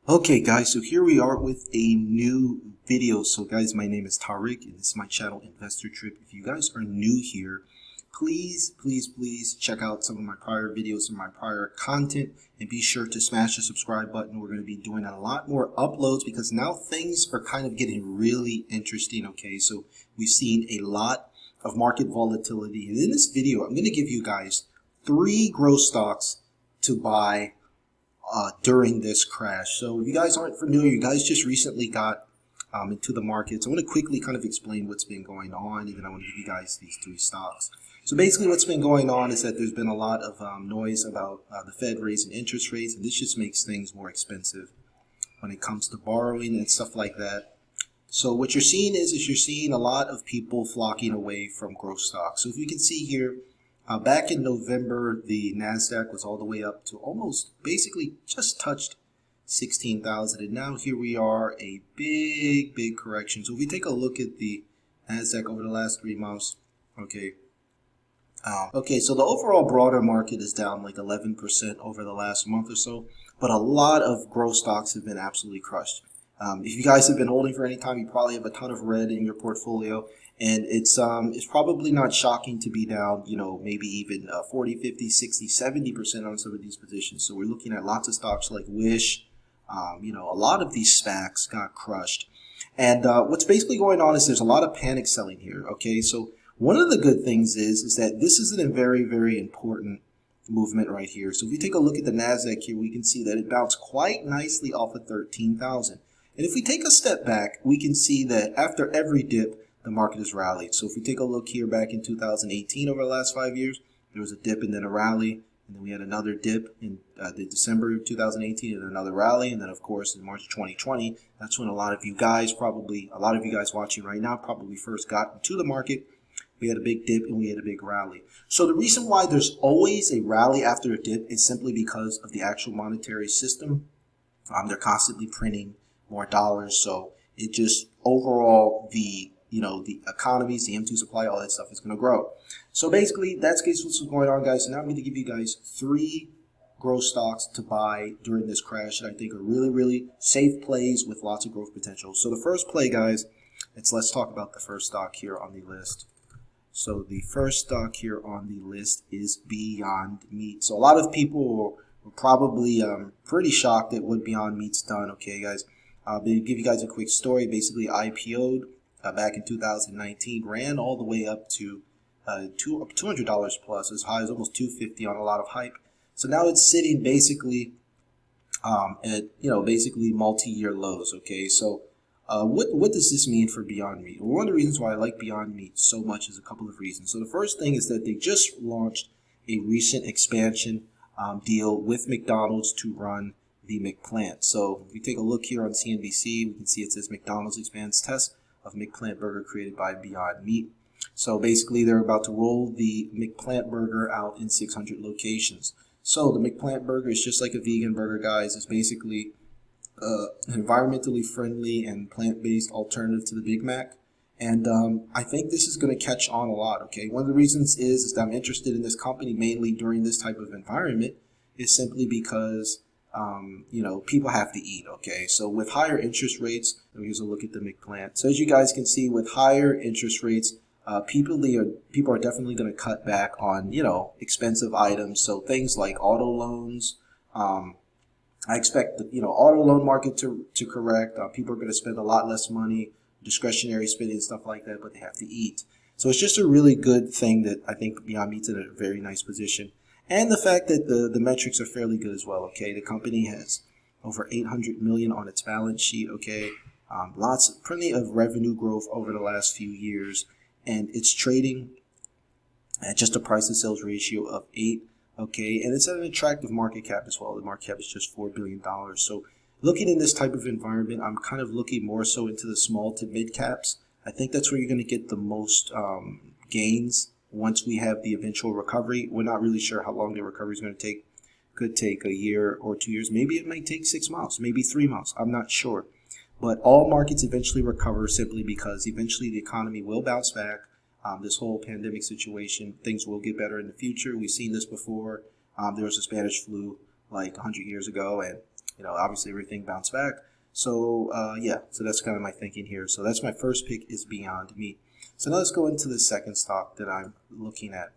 Okay guys, so here we are with a new video. So guys, my name is Tariq and this is my channel Investor Trip. If you guys are new here, please check out some of my prior videos and my prior content and be sure to smash the subscribe button. We're going to be doing a lot more uploads because now things are kind of getting really interesting. Okay, so we've seen a lot of market volatility, and in this video I'm going to give you guys 3 growth stocks to buy during this crash. So if you guys aren't familiar, you guys just recently got into the markets. I want to quickly kind of explain what's been going on, and then I want to give you guys these 3 stocks. So basically what's been going on is that there's been a lot of noise about the Fed raising interest rates, and this just makes things more expensive when it comes to borrowing and stuff like that. So what you're seeing is you're seeing a lot of people flocking away from growth stocks. So if you can see here, back in November, the NASDAQ was all the way up to almost basically just touched 16,000. And now here we are, a big correction. So if we take a look at the NASDAQ over the last 3 months, okay. So the overall broader market is down like 11% over the last month or so, but a lot of growth stocks have been absolutely crushed. If you guys have been holding for any time, you probably have a ton of red in your portfolio. And it's probably not shocking to be down, maybe even 40, 50, 60, 70% on some of these positions. So we're looking at lots of stocks like Wish. A lot of these SPACs got crushed. And what's basically going on is there's a lot of panic selling here. Okay, so one of the good things is that this is a very important movement right here. So if you take a look at the NASDAQ here, we can see that it bounced quite nicely off of 13,000. And if we take a step back, we can see that after every dip, the market has rallied. So if we take a look here back in 2018 over the last 5 years, there was a dip and then a rally, and then we had another dip in the December of 2018 and another rally, and then of course in March 2020, that's when a lot of you guys watching right now probably first got into the market. We had a big dip and we had a big rally. So the reason why there's always a rally after a dip is simply because of the actual monetary system. They're constantly printing more dollars, so it just overall the economies, the M2 supply, all that stuff is going to grow. So basically, that's what's going on, guys. So now I'm going to give you guys 3 growth stocks to buy during this crash that I think are really safe plays with lots of growth potential. So the first play, guys, let's talk about the first stock here on the list. So the first stock here on the list is Beyond Meat. So a lot of people were probably pretty shocked at what Beyond Meat's done. Okay, guys, I'll give you guys a quick story. Basically, IPO'd back in 2019, ran all the way up to $200 plus, as high as almost $250 on a lot of hype. So now it's sitting basically at basically multi-year lows. Okay, so what does this mean for Beyond Meat? Well, one of the reasons why I like Beyond Meat so much is a couple of reasons. So the first thing is that they just launched a recent expansion deal with McDonald's to run the McPlant. So if we take a look here on CNBC, we can see it says McDonald's expands test of McPlant burger created by Beyond Meat. So basically they're about to roll the McPlant burger out in 600 locations. So the McPlant burger is just like a vegan burger, guys. It's basically an environmentally friendly and plant-based alternative to the Big Mac. And I think this is going to catch on a lot, okay? One of the reasons is that I'm interested in this company mainly during this type of environment is simply because people have to eat, okay? So with higher interest rates, here's a look at the McPlant. So as you guys can see, with higher interest rates, people are definitely going to cut back on, expensive items. So things like auto loans. I expect the, auto loan market to correct. People are going to spend a lot less money, discretionary spending, stuff like that, but they have to eat. So it's just a really good thing that I think Beyond Meat's in a very nice position. And the fact that the metrics are fairly good as well, okay? The company has over $800 million on its balance sheet, okay? Plenty of revenue growth over the last few years. And it's trading at just a price to sales ratio of 8, okay? And it's at an attractive market cap as well. The market cap is just $4 billion. So looking in this type of environment, I'm kind of looking more so into the small to mid caps. I think that's where you're going to get the most gains once we have the eventual recovery. We're not really sure how long the recovery is going to take. Could take a year or 2 years. Maybe it might take 6 months, maybe 3 months. I'm not sure. But all markets eventually recover simply because eventually the economy will bounce back. This whole pandemic situation, things will get better in the future. We've seen this before. There was a Spanish flu like 100 years ago, and obviously everything bounced back. So yeah, so that's kind of my thinking here. So that's my first pick, is Beyond Meat. So now let's go into the second stock that I'm looking at.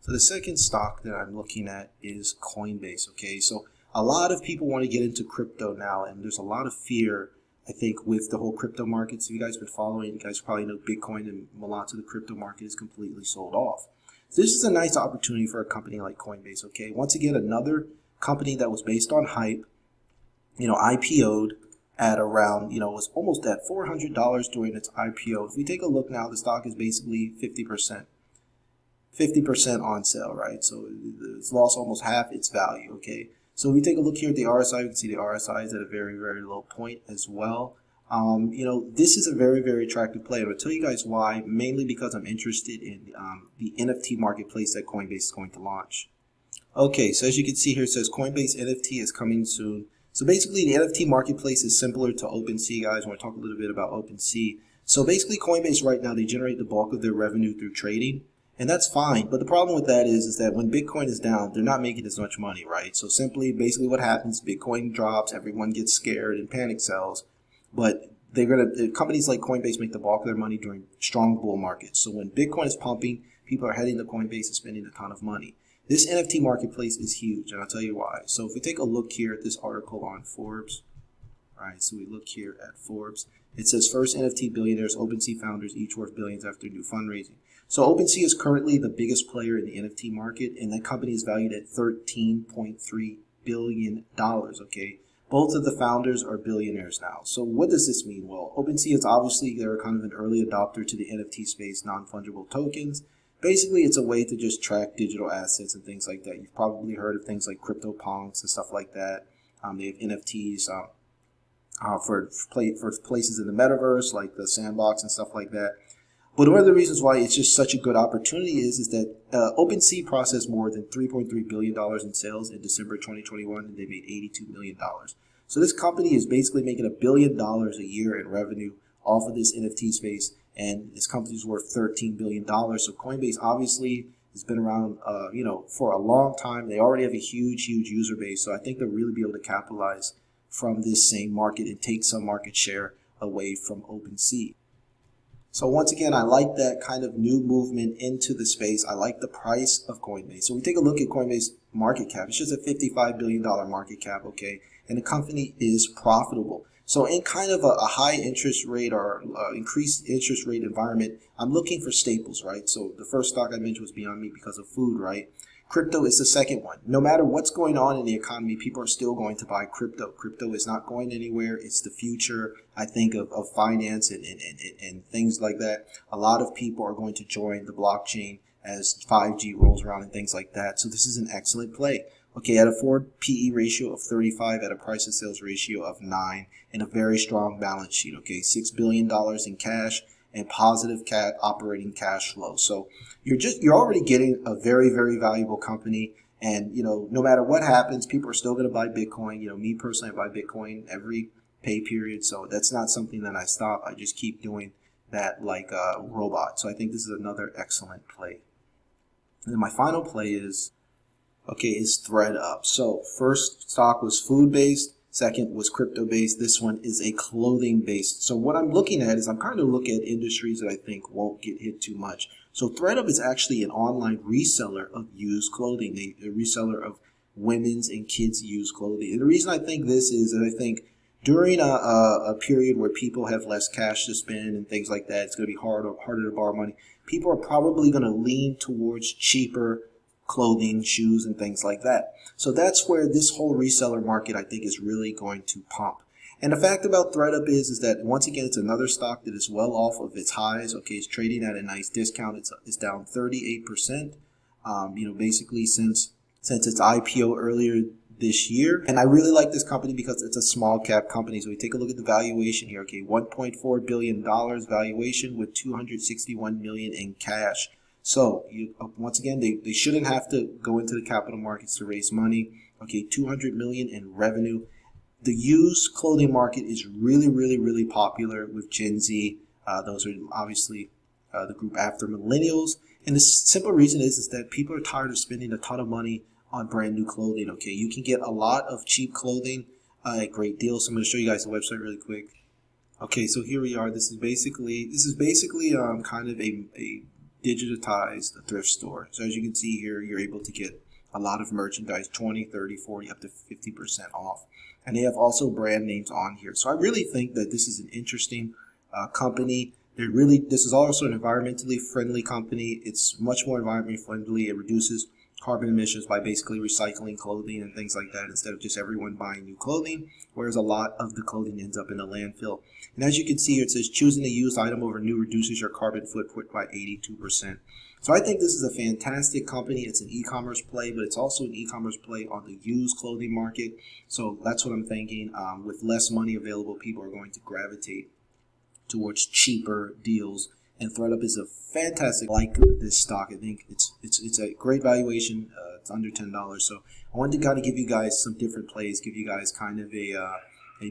So the second stock that I'm looking at is Coinbase. Okay, so a lot of people want to get into crypto now, and there's a lot of fear, I think, with the whole crypto market. So you guys have been following, you guys probably know Bitcoin and a lot of the crypto market is completely sold off. So this is a nice opportunity for a company like Coinbase. Okay, once again, another company that was based on hype, IPO'd at around, was almost at $400 during its IPO. If we take a look now, the stock is basically 50% on sale, right? So it's lost almost half its value, okay? So we take a look here at the RSI, we can see the RSI is at a very, very low point as well. This is a very, very attractive play. I'm going to tell you guys why, mainly because I'm interested in the NFT marketplace that Coinbase is going to launch. Okay, so as you can see here, it says Coinbase NFT is coming soon. So basically, the NFT marketplace is similar to OpenSea, guys. I want to talk a little bit about OpenSea. So basically, Coinbase right now, they generate the bulk of their revenue through trading. And that's fine, but the problem with that is that when Bitcoin is down, they're not making as much money, right? So basically what happens, Bitcoin drops, everyone gets scared and panic sells, but companies like Coinbase make the bulk of their money during strong bull markets. So when Bitcoin is pumping, people are heading to Coinbase and spending a ton of money. This NFT marketplace is huge, and I'll tell you why. So if we take a look here at this article on Forbes, all right, so we look here at Forbes. It says first NFT billionaires, OpenSea founders, each worth billions after new fundraising. So OpenSea is currently the biggest player in the NFT market, and that company is valued at $13.3 billion, okay? Both of the founders are billionaires now. So what does this mean? Well, OpenSea is obviously, they're kind of an early adopter to the NFT space, non-fungible tokens. Basically, it's a way to just track digital assets and things like that. You've probably heard of things like CryptoPunks and stuff like that. They have NFTs for places in the metaverse, like the Sandbox and stuff like that. But one of the reasons why it's just such a good opportunity is that OpenSea processed more than $3.3 billion in sales in December 2021, and they made $82 million. So this company is basically making $1 billion a year in revenue off of this NFT space, and this company is worth $13 billion. So Coinbase obviously has been around, for a long time. They already have a huge user base, so I think they'll really be able to capitalize from this same market and take some market share away from OpenSea. So once again, I like that kind of new movement into the space. I like the price of Coinbase. So we take a look at Coinbase market cap. It's just a $55 billion market cap, okay? And the company is profitable. So in kind of a high interest rate or increased interest rate environment, I'm looking for staples, right? So the first stock I mentioned was Beyond Meat because of food, right? Crypto is the second one. No matter what's going on in the economy, people are still going to buy crypto. Crypto is not going anywhere. It's the future, I think, of finance and things like that. A lot of people are going to join the blockchain as 5G rolls around and things like that. So this is an excellent play. Okay, at a forward PE ratio of 35, at a price to sales ratio of 9, and a very strong balance sheet. Okay, $6 billion in cash and positive operating cash flow. So you're already getting a very, very valuable company. And, no matter what happens, people are still going to buy Bitcoin. Me personally, I buy Bitcoin every pay period. So that's not something that I stop. I just keep doing that like a robot. So I think this is another excellent play. And then my final play is ThredUp. So first stock was food-based. Second was crypto-based. This one is a clothing-based. So what I'm looking at is I'm kind of looking at industries that I think won't get hit too much. So ThredUp is actually an online reseller of used clothing, a reseller of women's and kids' used clothing. And the reason I think this is that I think during a period where people have less cash to spend and things like that, it's going to be harder to borrow money. People are probably going to lean towards cheaper clothing, shoes, and things like that. So that's where this whole reseller market, I think, is really going to pump. And the fact about ThredUp is that, once again, it's another stock that is well off of its highs. Okay, it's trading at a nice discount. It's down 38%, basically since its IPO earlier this year. And I really like this company because it's a small cap company. So we take a look at the valuation here. Okay, $1.4 billion valuation with $261 million in cash. So once again, they shouldn't have to go into the capital markets to raise money. Okay, $200 million in revenue. The used clothing market is really, really, really popular with Gen Z. Those are obviously the group after millennials. And the simple reason is that people are tired of spending a ton of money on brand new clothing. Okay, you can get a lot of cheap clothing a great deal. So I'm going to show you guys the website really quick. Okay, so here we are. This is basically kind of a digitized thrift store. So as you can see here, you're able to get a lot of merchandise, 20, 30, 40, up to 50% off. And they have also brand names on here. So I really think that this is an interesting company. This is also an environmentally friendly company. It's much more environmentally friendly. It reduces carbon emissions by basically recycling clothing and things like that instead of just everyone buying new clothing, whereas a lot of the clothing ends up in a landfill. And as you can see here, it says choosing a used item over new reduces your carbon footprint by 82%. So I think this is a fantastic company. It's an e-commerce play, but it's also an e-commerce play on the used clothing market. So that's what I'm thinking. With less money available, people are going to gravitate towards cheaper deals. And ThredUp is a fantastic, like this stock. I think it's a great valuation. It's under $10. So I wanted to kind of give you guys some different plays, give you guys kind of a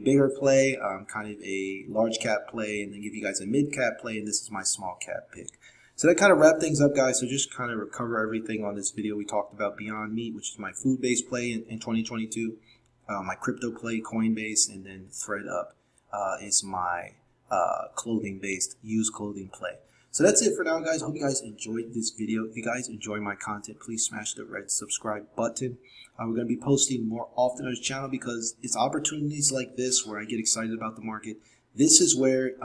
bigger play, kind of a large cap play, and then give you guys a mid cap play. And this is my small cap pick. So that kind of wrap things up, guys. So just kind of recover everything on this video. We talked about Beyond Meat, which is my food-based play in 2022, my crypto play, Coinbase, and then ThredUp is my clothing-based, used clothing play. So that's it for now, guys. Hope you guys enjoyed this video. If you guys enjoy my content, please smash the red subscribe button. We're going to be posting more often on this channel because it's opportunities like this where I get excited about the market. This is where if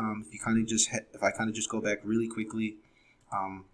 I kind of just go back really quickly and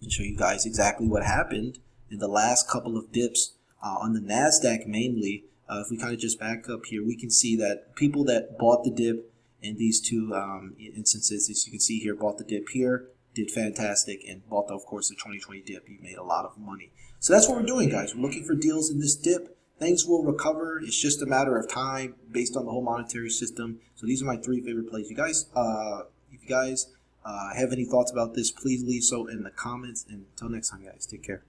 show you guys exactly what happened in the last couple of dips on the NASDAQ mainly. If we kind of just back up here, we can see that people that bought the dip in these two instances, as you can see here, bought the dip here, did fantastic, and bought, of course, the 2020 dip. You made a lot of money. So that's what we're doing, guys. We're looking for deals in this dip. Things will recover. It's just a matter of time based on the whole monetary system. So these are my 3 favorite plays. If you guys have any thoughts about this, please leave so in the comments. And until next time, guys, take care.